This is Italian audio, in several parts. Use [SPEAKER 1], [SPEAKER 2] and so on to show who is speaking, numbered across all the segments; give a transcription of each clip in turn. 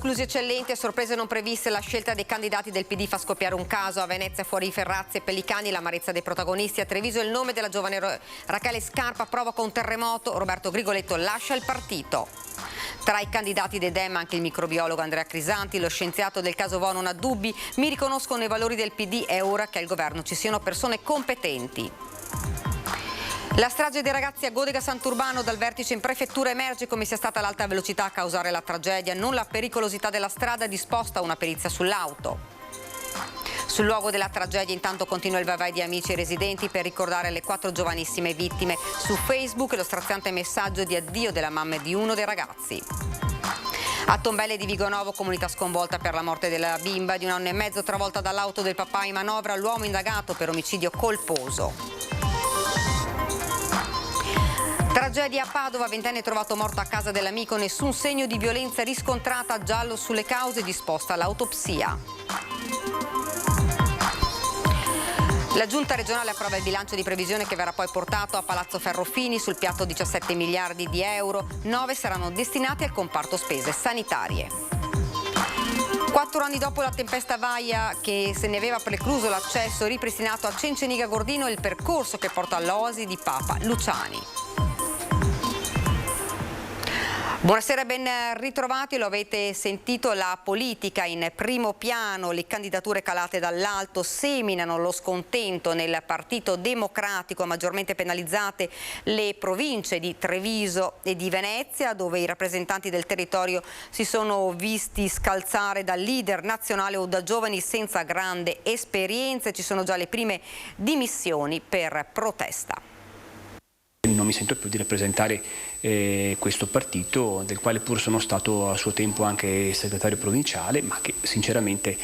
[SPEAKER 1] esclusi eccellenti e sorprese non previste, la scelta dei candidati del PD fa scoppiare un caso. A Venezia fuori Ferrazzi e Pellicani, l'amarezza dei protagonisti. A Treviso il nome della giovane Rachele Scarpa provoca un terremoto, Roberto Grigoletto lascia il partito. Tra i candidati dei Dem anche il microbiologo Andrea Crisanti, lo scienziato del caso Vo non ha dubbi, mi riconosco nei valori del PD, è ora che al governo ci siano persone competenti. La strage dei ragazzi a Godega Sant'Urbano, dal vertice in prefettura emerge come sia stata l'alta velocità a causare la tragedia, non la pericolosità della strada, disposta una perizia sull'auto. Sul luogo della tragedia intanto continua il vai-vai di amici e residenti per ricordare le 4 giovanissime vittime. Su Facebook lo straziante messaggio di addio della mamma di uno dei ragazzi. A Tombelle di Vigonovo, comunità sconvolta per la morte della bimba di 1 anno e mezzo travolta dall'auto del papà in manovra, l'uomo indagato per omicidio colposo. Tragedia a Padova, 20enne trovato morto a casa dell'amico, nessun segno di violenza riscontrata, giallo sulle cause, disposta l'autopsia. La giunta regionale approva il bilancio di previsione che verrà poi portato a Palazzo Ferrofini, sul piatto 17 miliardi di euro, 9 saranno destinati al comparto spese sanitarie. 4 anni dopo la tempesta Vaia, che se ne aveva precluso l'accesso, ripristinato a Cenceniga Gordino il percorso che porta all'oasi di Papa Luciani. Buonasera, ben ritrovati. Lo avete sentito, la politica in primo piano, le candidature calate dall'alto seminano lo scontento nel Partito Democratico, maggiormente penalizzate le province di Treviso e di Venezia, dove i rappresentanti del territorio si sono visti scalzare da leader nazionale o da giovani senza grande esperienza. Ci sono già le prime dimissioni per protesta.
[SPEAKER 2] Non mi sento più di rappresentare questo partito, del quale pur sono stato a suo tempo anche segretario provinciale, ma che sinceramente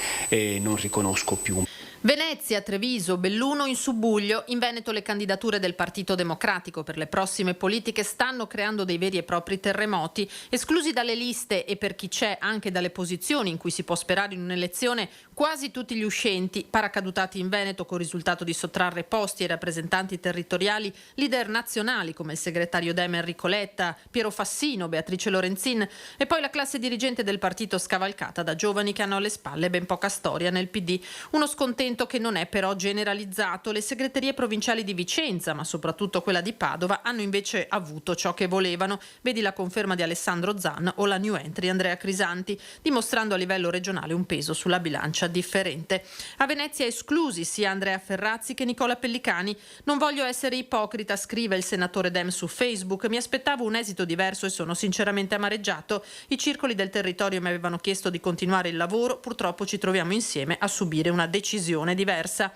[SPEAKER 2] non riconosco più.
[SPEAKER 3] Venezia, Treviso, Belluno, in Subbuglio. In Veneto le candidature del Partito Democratico per le prossime politiche stanno creando dei veri e propri terremoti, esclusi dalle liste e per chi c'è anche dalle posizioni in cui si può sperare in un'elezione quasi tutti gli uscenti, paracadutati in Veneto con risultato di sottrarre posti ai rappresentanti territoriali, leader nazionali come il segretario Dem Enrico Letta, Piero Fassino, Beatrice Lorenzin, e poi la classe dirigente del partito scavalcata da giovani che hanno alle spalle ben poca storia nel PD. Uno scontento che non è però generalizzato. Le segreterie provinciali di Vicenza, ma soprattutto quella di Padova, hanno invece avuto ciò che volevano. Vedi la conferma di Alessandro Zan o la new entry Andrea Crisanti, dimostrando a livello regionale un peso sulla bilancia differente. A Venezia esclusi sia Andrea Ferrazzi che Nicola Pellicani. Non voglio essere ipocrita, scrive il senatore Dem su Facebook. Mi aspettavo un esito diverso e sono sinceramente amareggiato. I circoli del territorio mi avevano chiesto di continuare il lavoro. Purtroppo ci troviamo insieme a subire una decisione diversa.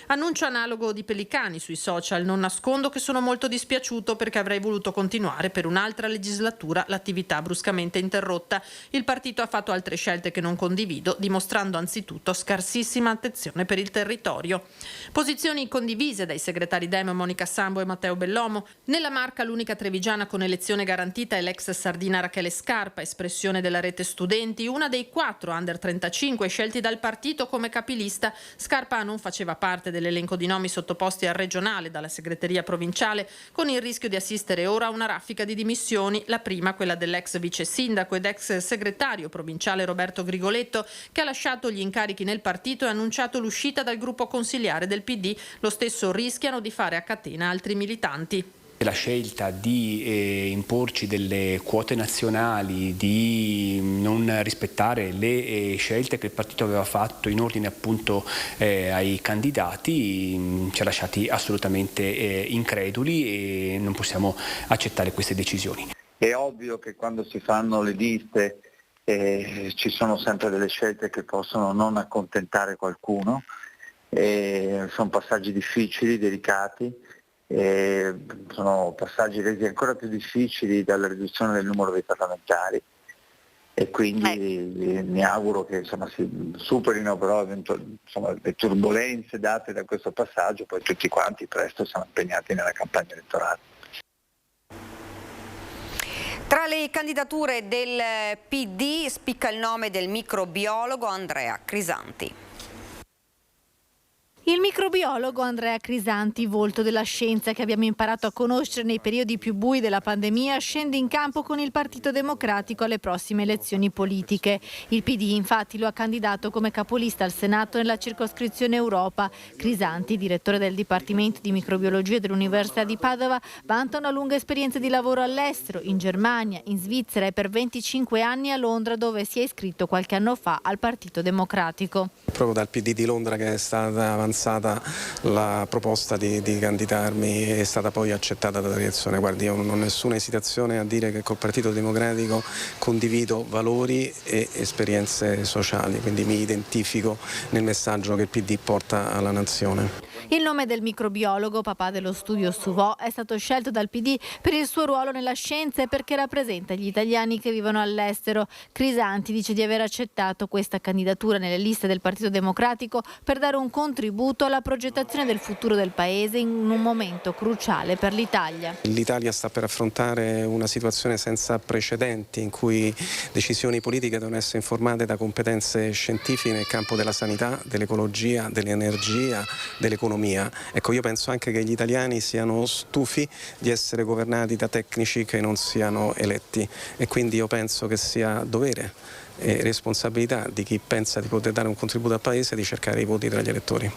[SPEAKER 3] Annuncio analogo di Pellicani sui social. Non nascondo che sono molto dispiaciuto perché avrei voluto continuare per un'altra legislatura, l'attività bruscamente interrotta. Il partito ha fatto altre scelte che non condivido, dimostrando anzitutto scarsissima attenzione per il territorio. Posizioni condivise dai segretari Dem Monica Sambo e Matteo Bellomo. Nella Marca l'unica trevigiana con elezione garantita è l'ex sardina Rachele Scarpa, espressione della rete studenti, una dei 4 under 35 scelti dal partito come capilista. Scarpa non faceva parte dell'elenco di nomi sottoposti al regionale dalla segreteria provinciale, con il rischio di assistere ora a una raffica di dimissioni, la prima quella dell'ex vice sindaco ed ex segretario provinciale Roberto Grigoletto, che ha lasciato gli incarichi nel partito e ha annunciato l'uscita dal gruppo consiliare del PD. Lo stesso rischiano di fare a catena altri militanti.
[SPEAKER 2] La scelta di imporci delle quote nazionali, di non rispettare le scelte che il partito aveva fatto in ordine appunto ai candidati ci ha lasciati assolutamente increduli e non possiamo accettare queste decisioni.
[SPEAKER 4] È ovvio che quando si fanno le liste ci sono sempre delle scelte che possono non accontentare qualcuno, sono passaggi difficili, delicati. Sono passaggi resi ancora più difficili dalla riduzione del numero dei parlamentari e quindi mi auguro che insomma, si superino però insomma, le turbolenze date da questo passaggio, poi tutti quanti presto siamo impegnati nella campagna elettorale.
[SPEAKER 1] Tra le candidature del PD spicca il nome del microbiologo Andrea Crisanti.
[SPEAKER 5] Il microbiologo Andrea Crisanti, volto della scienza che abbiamo imparato a conoscere nei periodi più bui della pandemia, scende in campo con il Partito Democratico alle prossime elezioni politiche. Il PD infatti lo ha candidato come capolista al Senato nella circoscrizione Europa. Crisanti, direttore del Dipartimento di Microbiologia dell'Università di Padova, vanta una lunga esperienza di lavoro all'estero, in Germania, in Svizzera e per 25 anni a Londra, dove si è iscritto qualche anno fa al Partito Democratico.
[SPEAKER 6] Proprio dal PD di Londra che è stata avanzata la proposta di candidarmi, è stata poi accettata dalla direzione. Guardi, io non ho nessuna esitazione a dire che col Partito Democratico condivido valori e esperienze sociali, quindi mi identifico nel messaggio che il PD porta alla nazione.
[SPEAKER 5] Il nome del microbiologo, papà dello studio Suvò, è stato scelto dal PD per il suo ruolo nella scienza e perché rappresenta gli italiani che vivono all'estero. Crisanti dice di aver accettato questa candidatura nelle liste del Partito Democratico per dare un contributo alla progettazione del futuro del Paese in un momento cruciale per l'Italia.
[SPEAKER 6] L'Italia sta per affrontare una situazione senza precedenti in cui decisioni politiche devono essere informate da competenze scientifiche nel campo della sanità, dell'ecologia, dell'energia, dell'economia. Ecco, io penso anche che gli italiani siano stufi di essere governati da tecnici che non siano eletti e quindi io penso che sia dovere e responsabilità di chi pensa di poter dare un contributo al Paese di cercare i voti tra gli elettori.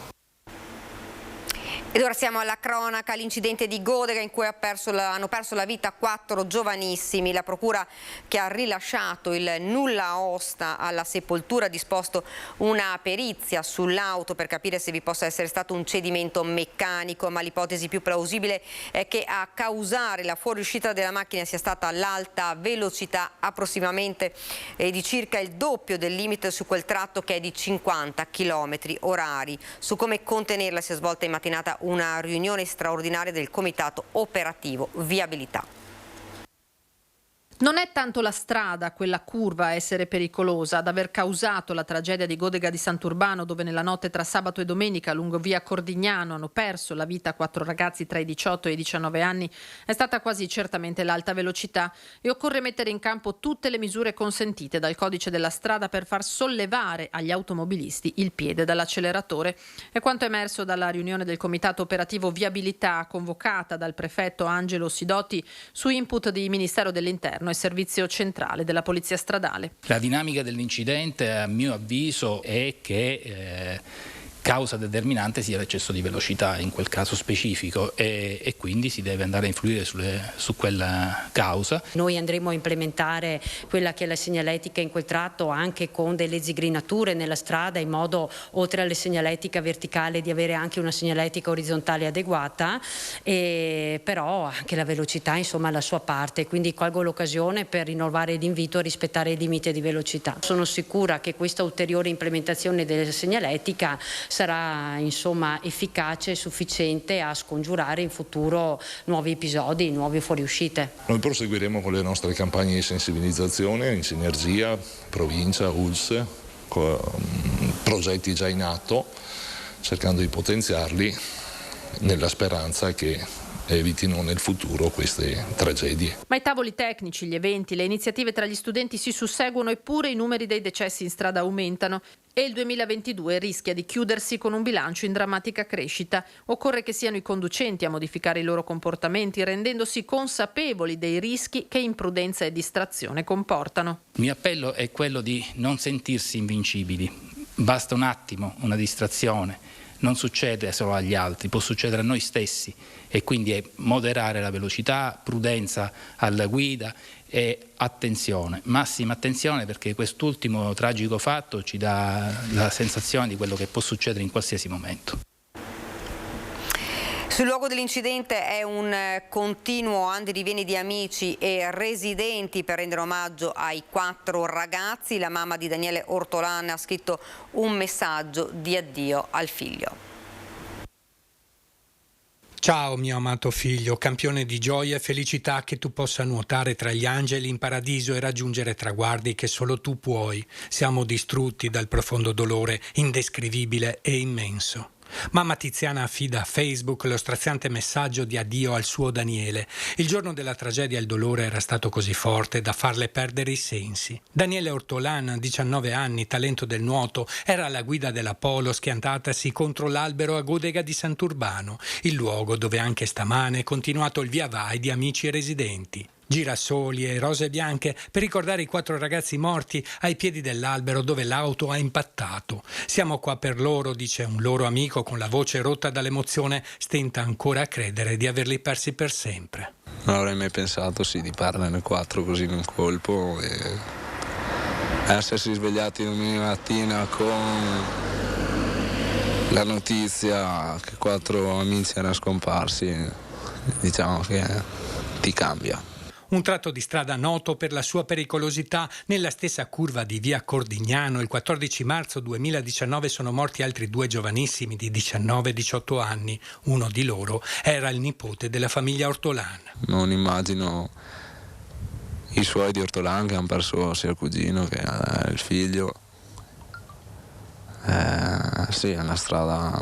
[SPEAKER 1] Ed ora siamo alla cronaca, l'incidente di Godega in cui hanno perso la vita 4 giovanissimi. La procura, che ha rilasciato il nulla osta alla sepoltura, ha disposto una perizia sull'auto per capire se vi possa essere stato un cedimento meccanico, ma l'ipotesi più plausibile è che a causare la fuoriuscita della macchina sia stata l'alta velocità, approssimativamente di circa il doppio del limite su quel tratto, che è di 50 km/h. Su come contenerla si è svolta in mattinata una riunione straordinaria del Comitato Operativo Viabilità.
[SPEAKER 3] Non è tanto la strada, quella curva, a essere pericolosa, ad aver causato la tragedia di Godega di Sant'Urbano, dove nella notte tra sabato e domenica lungo via Cordignano hanno perso la vita 4 ragazzi tra i 18 e i 19 anni. È stata quasi certamente l'alta velocità e occorre mettere in campo tutte le misure consentite dal codice della strada per far sollevare agli automobilisti il piede dall'acceleratore. È quanto emerso dalla riunione del Comitato Operativo Viabilità convocata dal prefetto Angelo Sidotti su input di Ministero dell'Interno e Servizio Centrale della Polizia Stradale.
[SPEAKER 7] La dinamica dell'incidente, a mio avviso, è che causa determinante sia l'eccesso di velocità in quel caso specifico e quindi si deve andare a influire su quella causa.
[SPEAKER 8] Noi andremo a implementare quella che è la segnaletica in quel tratto anche con delle zigrinature nella strada, in modo, oltre alla segnaletica verticale, di avere anche una segnaletica orizzontale adeguata, però anche la velocità insomma ha la sua parte, quindi colgo l'occasione per rinnovare l'invito a rispettare il limite di velocità. Sono sicura che questa ulteriore implementazione della segnaletica sarà insomma efficace e sufficiente a scongiurare in futuro nuovi episodi, nuove fuoriuscite.
[SPEAKER 9] Noi proseguiremo con le nostre campagne di sensibilizzazione in sinergia provincia, ULSS, progetti già in atto, cercando di potenziarli nella speranza che evitino nel futuro queste tragedie.
[SPEAKER 3] Ma i tavoli tecnici, gli eventi, le iniziative tra gli studenti si susseguono, eppure i numeri dei decessi in strada aumentano e il 2022 rischia di chiudersi con un bilancio in drammatica crescita. Occorre che siano i conducenti a modificare i loro comportamenti, rendendosi consapevoli dei rischi che imprudenza e distrazione comportano.
[SPEAKER 7] Il mio appello è quello di non sentirsi invincibili. Basta un attimo, una distrazione. Non succede solo agli altri, può succedere a noi stessi e quindi è moderare la velocità, prudenza alla guida e attenzione, massima attenzione, perché quest'ultimo tragico fatto ci dà la sensazione di quello che può succedere in qualsiasi momento.
[SPEAKER 1] Sul luogo dell'incidente è un continuo andirivieni di amici e residenti per rendere omaggio ai 4 ragazzi. La mamma di Daniele Ortolan ha scritto un messaggio di addio al figlio.
[SPEAKER 10] Ciao mio amato figlio, campione di gioia e felicità, che tu possa nuotare tra gli angeli in paradiso e raggiungere traguardi che solo tu puoi. Siamo distrutti dal profondo dolore indescrivibile e immenso. Mamma Tiziana affida a Facebook lo straziante messaggio di addio al suo Daniele. Il giorno della tragedia il dolore era stato così forte da farle perdere i sensi. Daniele Ortolan, 19 anni, talento del nuoto, era alla guida della Polo schiantatasi contro l'albero a Godega di Sant'Urbano, il luogo dove anche stamane è continuato il via vai di amici e residenti. Girasoli e rose bianche per ricordare i 4 ragazzi morti ai piedi dell'albero dove l'auto ha impattato. Siamo qua per loro, dice un loro amico con la voce rotta dall'emozione, stenta ancora a credere di averli persi per sempre.
[SPEAKER 11] Non avrei mai pensato di parlarne 4 così in un colpo e essersi svegliati domenica mattina con la notizia che 4 amici erano scomparsi, diciamo che ti cambia.
[SPEAKER 10] Un tratto di strada noto per la sua pericolosità. Nella stessa curva di via Cordignano il 14 marzo 2019 sono morti altri 2 giovanissimi di 19 e 18 anni. Uno di loro era il nipote della famiglia Ortolan.
[SPEAKER 11] Non immagino i suoi di Ortolan che hanno perso sia il cugino che il figlio. Sì, è una strada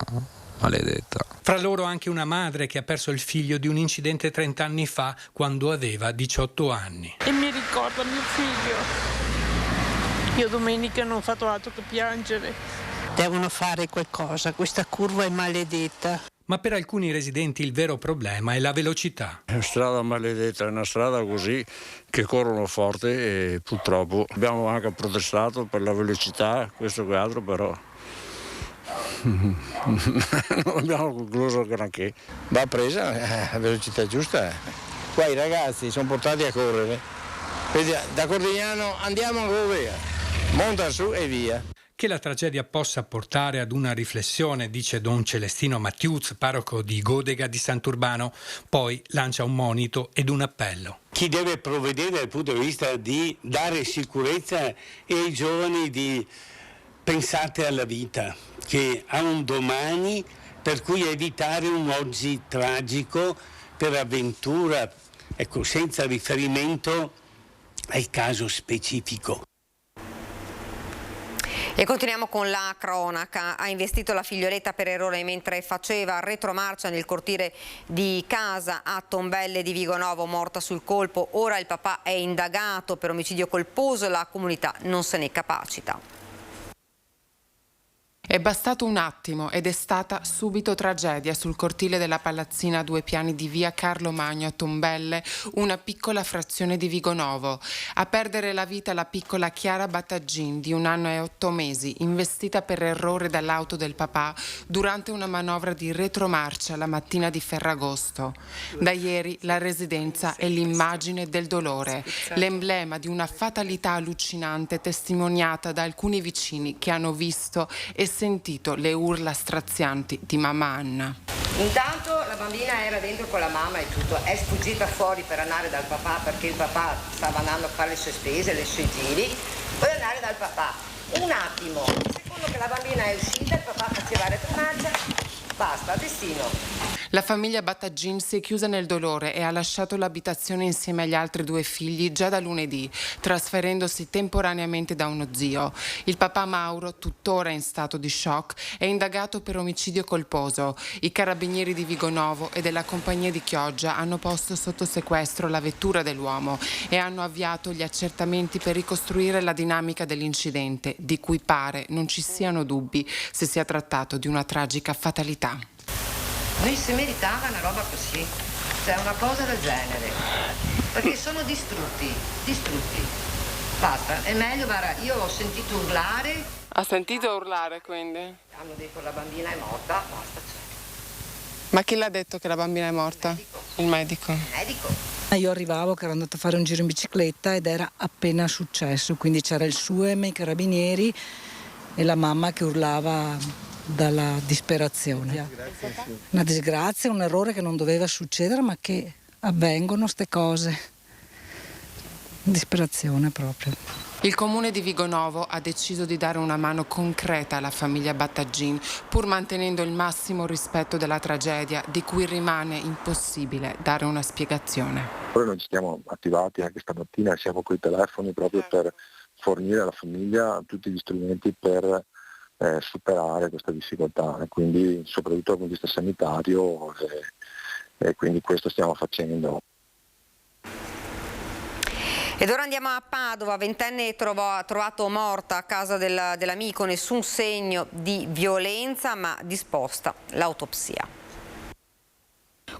[SPEAKER 11] maledetta.
[SPEAKER 10] Fra loro anche una madre che ha perso il figlio di un incidente 30 anni fa quando aveva 18 anni.
[SPEAKER 12] E mi ricorda mio figlio. Io domenica non ho fatto altro che piangere. Devono fare qualcosa, questa curva è maledetta.
[SPEAKER 10] Ma per alcuni residenti il vero problema è la velocità.
[SPEAKER 13] È una strada maledetta, è una strada così che corrono forte e purtroppo abbiamo anche protestato per la velocità, questo che altro, però non abbiamo concluso granché.
[SPEAKER 14] Va presa la velocità giusta. Qua i ragazzi sono portati a correre. Vedi, da Cordignano andiamo a Govea, monta su e via.
[SPEAKER 10] Che la tragedia possa portare ad una riflessione, dice Don Celestino Mattiuz, parroco di Godega di Sant'Urbano, poi lancia un monito ed un appello.
[SPEAKER 15] Chi deve provvedere dal punto di vista di dare sicurezza ai giovani di pensate alla vita, che ha un domani, per cui evitare un oggi tragico per avventura, ecco, senza riferimento al caso specifico.
[SPEAKER 1] E continuiamo con la cronaca. Ha investito la figlioletta per errore mentre faceva retromarcia nel cortile di casa a Tombelle di Vigonovo, morta sul colpo. Ora il papà è indagato per omicidio colposo e la comunità non se ne capacita.
[SPEAKER 16] È bastato un attimo ed è stata subito tragedia sul cortile della palazzina a 2 piani di via Carlo Magno a Tombelle, una piccola frazione di Vigonovo. A perdere la vita la piccola Chiara Battagin, di 1 anno e 8 mesi, investita per errore dall'auto del papà durante una manovra di retromarcia la mattina di Ferragosto. Da ieri la residenza è l'immagine del dolore, l'emblema di una fatalità allucinante testimoniata da alcuni vicini che hanno visto e sentito le urla strazianti di mamma Anna.
[SPEAKER 17] Intanto la bambina era dentro con la mamma e tutto, è sfuggita fuori per andare dal papà perché il papà stava andando a fare le sue spese, le sue giri, poi andare dal papà. Un attimo, secondo che la bambina è uscita, il papà faceva retromarcia, basta, destino.
[SPEAKER 16] La famiglia Battagin si è chiusa nel dolore e ha lasciato l'abitazione insieme agli altri 2 figli già da lunedì, trasferendosi temporaneamente da uno zio. Il papà Mauro, tuttora in stato di shock, è indagato per omicidio colposo. I carabinieri di Vigonovo e della compagnia di Chioggia hanno posto sotto sequestro la vettura dell'uomo e hanno avviato gli accertamenti per ricostruire la dinamica dell'incidente, di cui pare non ci siano dubbi se sia trattato di una tragica fatalità.
[SPEAKER 17] Lui si meritava una roba così, cioè una cosa del genere, perché sono distrutti. Basta, è meglio, guarda, io ho sentito urlare.
[SPEAKER 16] Ha sentito urlare quindi?
[SPEAKER 17] Hanno detto la bambina è morta, basta.
[SPEAKER 16] Ma chi l'ha detto che la bambina è morta? Il medico.
[SPEAKER 18] Io arrivavo che ero andata a fare un giro in bicicletta ed era appena successo, quindi c'era il SUEM, i carabinieri e la mamma che urlava dalla disperazione. Una disgrazia, un errore che non doveva succedere, ma che avvengono ste cose. Disperazione proprio.
[SPEAKER 16] Il comune di Vigonovo ha deciso di dare una mano concreta alla famiglia Battagin, pur mantenendo il massimo rispetto della tragedia, di cui rimane impossibile dare una spiegazione.
[SPEAKER 4] Ora noi ci siamo attivati anche stamattina, siamo coi telefoni proprio per fornire alla famiglia tutti gli strumenti per superare questa difficoltà, e quindi soprattutto dal punto di vista sanitario, e quindi questo stiamo facendo.
[SPEAKER 1] Ed ora andiamo a Padova, ventenne trovato morta a casa dell'amico, nessun segno di violenza ma disposta l'autopsia.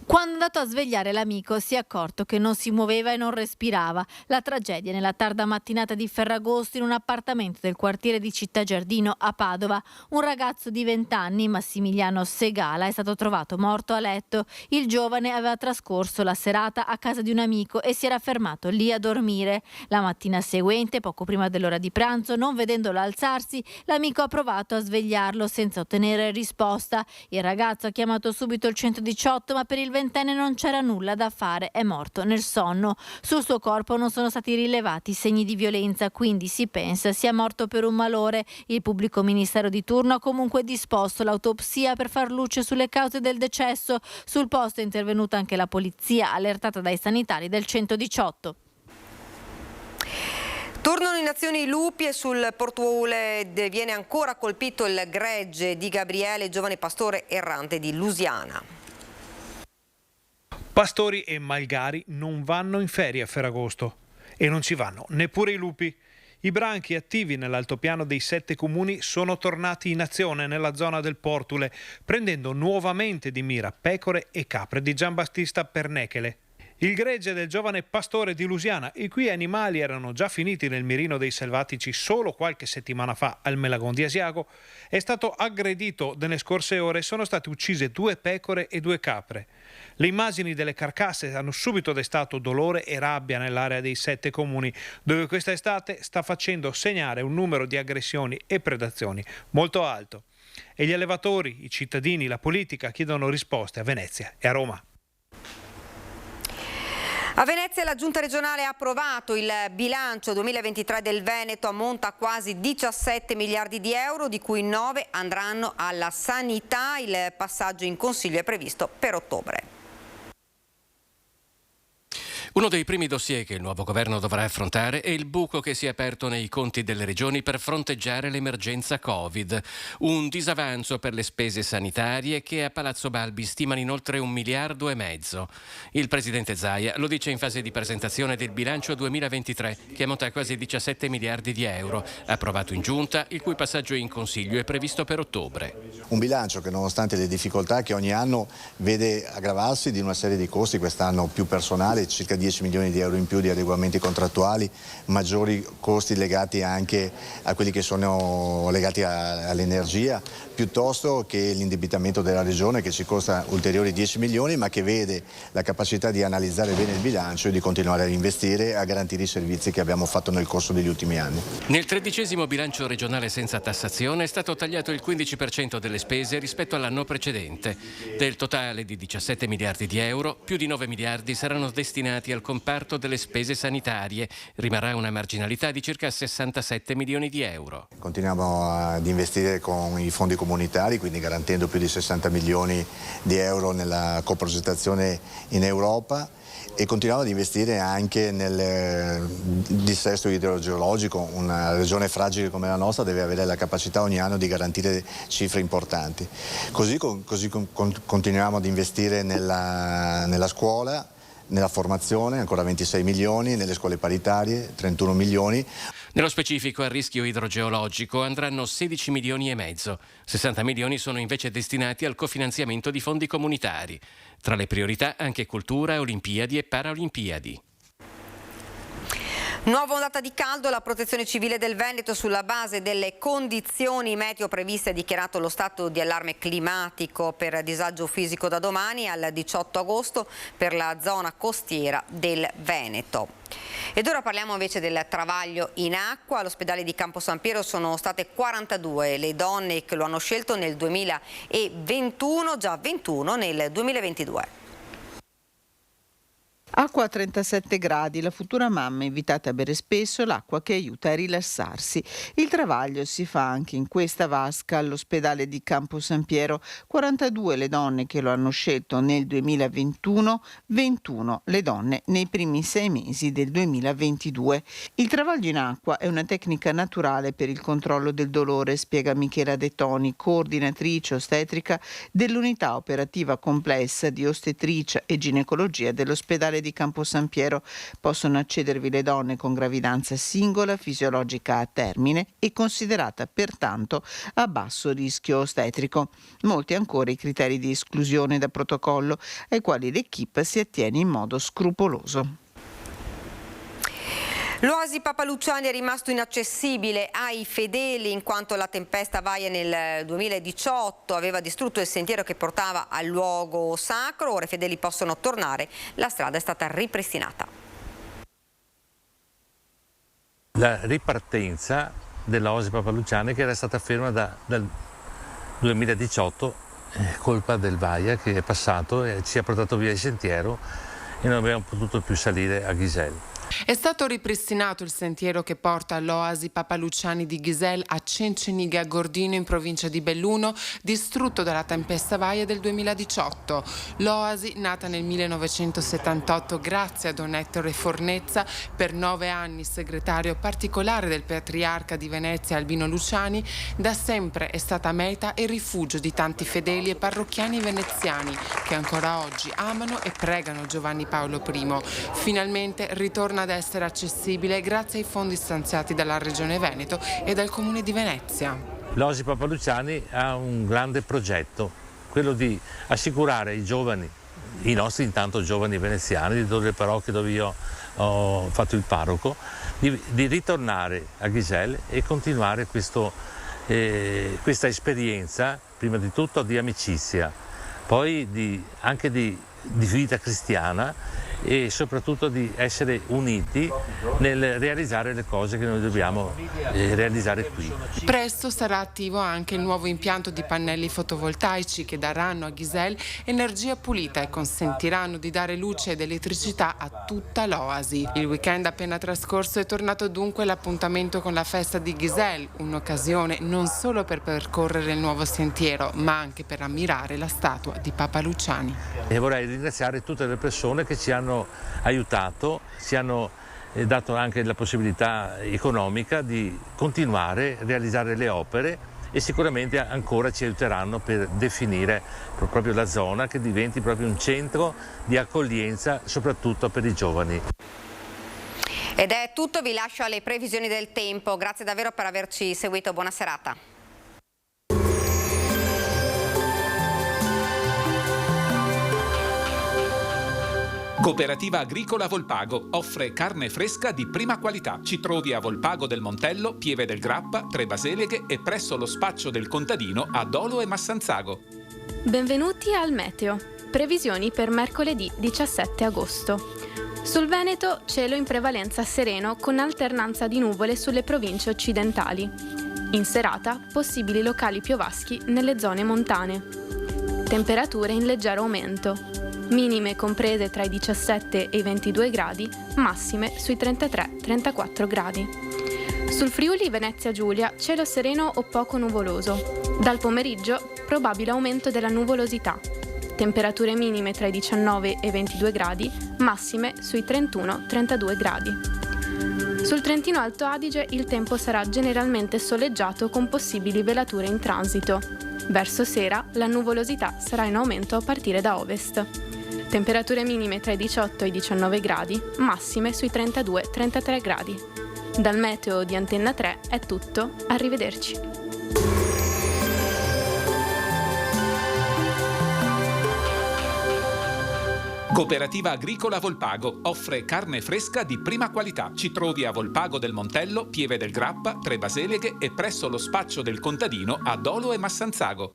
[SPEAKER 5] Quando è andato a svegliare l'amico si è accorto che non si muoveva e non respirava. La tragedia nella tarda mattinata di Ferragosto in un appartamento del quartiere di Città Giardino a Padova. Un ragazzo di 20 anni, Massimiliano Segala, è stato trovato morto a letto. Il giovane aveva trascorso la serata a casa di un amico e si era fermato lì a dormire. La mattina seguente, poco prima dell'ora di pranzo, non vedendolo alzarsi, l'amico ha provato a svegliarlo senza ottenere risposta. Il ragazzo ha chiamato subito il 118, ma per il ventenne non c'era nulla da fare, è morto nel sonno. Sul suo corpo non sono stati rilevati segni di violenza, quindi si pensa sia morto per un malore. Il pubblico ministero di turno ha comunque disposto l'autopsia per far luce sulle cause del decesso. Sul posto è intervenuta anche la polizia, allertata dai sanitari del 118.
[SPEAKER 1] Tornano in azione i lupi e sul Portuole viene ancora colpito il gregge di Gabriele, giovane pastore errante di Lusiana.
[SPEAKER 19] Pastori e malgari non vanno in ferie a Ferragosto e non ci vanno neppure i lupi. I branchi attivi nell'altopiano dei 7 comuni sono tornati in azione nella zona del Portule, prendendo nuovamente di mira pecore e capre di Giambattista Pernechele. Il gregge del giovane pastore di Lusiana, i cui animali erano già finiti nel mirino dei selvatici solo qualche settimana fa al Melagon di Asiago, è stato aggredito nelle scorse ore e sono state uccise 2 pecore e 2 capre. Le immagini delle carcasse hanno subito destato dolore e rabbia nell'area dei 7 comuni, dove questa estate sta facendo segnare un numero di aggressioni e predazioni molto alto. E gli allevatori, i cittadini, la politica chiedono risposte a Venezia e a Roma.
[SPEAKER 1] A Venezia la Giunta regionale ha approvato il bilancio 2023 del Veneto, ammonta a quasi 17 miliardi di euro, di cui 9 andranno alla sanità. Il passaggio in Consiglio è previsto per ottobre.
[SPEAKER 20] Uno dei primi dossier che il nuovo governo dovrà affrontare è il buco che si è aperto nei conti delle regioni per fronteggiare l'emergenza Covid. Un disavanzo per le spese sanitarie che a Palazzo Balbi stimano in oltre 1,5 miliardi. Il presidente Zaia lo dice in fase di presentazione del bilancio 2023, che ammonta a quasi 17 miliardi di euro, approvato in giunta, il cui passaggio in Consiglio è previsto per ottobre.
[SPEAKER 21] Un bilancio che, nonostante le difficoltà che ogni anno vede aggravarsi di una serie di costi, quest'anno più personale, circa 10 milioni di euro in più di adeguamenti contrattuali, maggiori costi legati anche a quelli che sono legati all'energia, piuttosto che l'indebitamento della regione che ci costa ulteriori 10 milioni, ma che vede la capacità di analizzare bene il bilancio e di continuare a investire e a garantire i servizi che abbiamo fatto nel corso degli ultimi anni.
[SPEAKER 20] Nel 13° bilancio regionale senza tassazione è stato tagliato il 15% delle spese rispetto all'anno precedente. Del totale di 17 miliardi di euro, più di 9 miliardi saranno destinati al comparto delle spese sanitarie. Rimarrà una marginalità di circa 67 milioni di euro.
[SPEAKER 21] Continuiamo ad investire con i fondi comunitari, quindi garantendo più di 60 milioni di euro nella coprogettazione in Europa, e continuiamo ad investire anche nel dissesto idrogeologico. Una regione fragile come la nostra deve avere la capacità ogni anno di garantire cifre importanti. Così continuiamo ad investire nella scuola, nella formazione, ancora 26 milioni, nelle scuole paritarie 31 milioni.
[SPEAKER 20] Nello specifico al rischio idrogeologico andranno 16 milioni e mezzo. 60 milioni sono invece destinati al cofinanziamento di fondi comunitari. Tra le priorità anche cultura, Olimpiadi e Paralimpiadi.
[SPEAKER 1] Nuova ondata di caldo, la Protezione Civile del Veneto sulla base delle condizioni meteo previste ha dichiarato lo stato di allarme climatico per disagio fisico da domani al 18 agosto per la zona costiera del Veneto. Ed ora parliamo invece del travaglio in acqua. All'ospedale di Campo San Piero sono state 42 le donne che lo hanno scelto nel 2021, già 21 nel 2022.
[SPEAKER 2] Acqua a 37 gradi, la futura mamma è invitata a bere spesso l'acqua che aiuta a rilassarsi. Il travaglio si fa anche in questa vasca all'ospedale di Campo San Piero. 42 le donne che lo hanno scelto nel 2021, 21 le donne nei primi 6 mesi del 2022. Il travaglio in acqua è una tecnica naturale per il controllo del dolore, spiega Michela De Toni, coordinatrice ostetrica dell'unità operativa complessa di ostetricia e ginecologia dell'ospedale di Campo San Piero. Possono accedervi le donne con gravidanza singola, fisiologica a termine e considerata pertanto a basso rischio ostetrico. Molti ancora i criteri di esclusione da protocollo ai quali l'equipe si attiene in modo scrupoloso.
[SPEAKER 1] L'oasi Papa Luciani è rimasto inaccessibile ai fedeli in quanto la tempesta Vaia nel 2018 aveva distrutto il sentiero che portava al luogo sacro. Ora i fedeli possono tornare, la strada è stata ripristinata.
[SPEAKER 22] La ripartenza dell'oasi Papa Luciani che era stata ferma dal 2018, colpa del Vaia che è passato e ci ha portato via il sentiero e non abbiamo potuto più salire a Ghiselle.
[SPEAKER 16] È stato ripristinato il sentiero che porta all'oasi Papa Luciani di Ghiselle a Cenceniga Gordino in provincia di Belluno, distrutto dalla tempesta Vaia del 2018. L'oasi, nata nel 1978 grazie a Don Ettore Fornezza, per 9 anni segretario particolare del patriarca di Venezia Albino Luciani, da sempre è stata meta e rifugio di tanti fedeli e parrocchiani veneziani che ancora oggi amano e pregano Giovanni Paolo I. Finalmente ritorna ad essere accessibile grazie ai fondi stanziati dalla Regione Veneto e dal Comune di Venezia.
[SPEAKER 22] L'oasi Papa Luciani ha un grande progetto, quello di assicurare ai giovani, i nostri intanto giovani veneziani, di tutte le parrocchie dove io ho fatto il parroco, di ritornare a Ghiselle e continuare questa esperienza, prima di tutto di amicizia, poi anche di vita cristiana e soprattutto di essere uniti nel realizzare le cose che noi dobbiamo realizzare qui.
[SPEAKER 16] Presto sarà attivo anche il nuovo impianto di pannelli fotovoltaici che daranno a Ghiselle energia pulita e consentiranno di dare luce ed elettricità a tutta l'oasi. Il weekend appena trascorso è tornato dunque l'appuntamento con la festa di Ghiselle, un'occasione non solo per percorrere il nuovo sentiero, ma anche per ammirare la statua di Papa Luciani.
[SPEAKER 22] E vorrei ringraziare tutte le persone che ci hanno aiutato, ci hanno dato anche la possibilità economica di continuare a realizzare le opere e sicuramente ancora ci aiuteranno per definire proprio la zona che diventi proprio un centro di accoglienza soprattutto per i giovani.
[SPEAKER 1] Ed è tutto, vi lascio alle previsioni del tempo. Grazie davvero per averci seguito, buona serata.
[SPEAKER 23] Cooperativa Agricola Volpago offre carne fresca di prima qualità. Ci trovi a Volpago del Montello, Pieve del Grappa, Tre Baseleghe e presso lo spaccio del contadino a Dolo e Massanzago.
[SPEAKER 24] Benvenuti al Meteo. Previsioni per mercoledì 17 agosto. Sul Veneto cielo in prevalenza sereno con alternanza di nuvole sulle province occidentali. In serata possibili locali piovaschi nelle zone montane. Temperature in leggero aumento. Minime comprese tra i 17 e i 22 gradi, massime sui 33-34 gradi. Sul Friuli Venezia Giulia cielo sereno o poco nuvoloso. Dal pomeriggio probabile aumento della nuvolosità. Temperature minime tra i 19 e i 22 gradi, massime sui 31-32 gradi. Sul Trentino Alto Adige il tempo sarà generalmente soleggiato con possibili velature in transito. Verso sera la nuvolosità sarà in aumento a partire da ovest. Temperature minime tra i 18 e i 19 gradi, massime sui 32-33 gradi. Dal meteo di Antenna 3 è tutto, arrivederci.
[SPEAKER 23] Cooperativa Agricola Volpago offre carne fresca di prima qualità. Ci trovi a Volpago del Montello, Pieve del Grappa, Tre Baseleghe e presso lo spaccio del contadino a Dolo e Massanzago.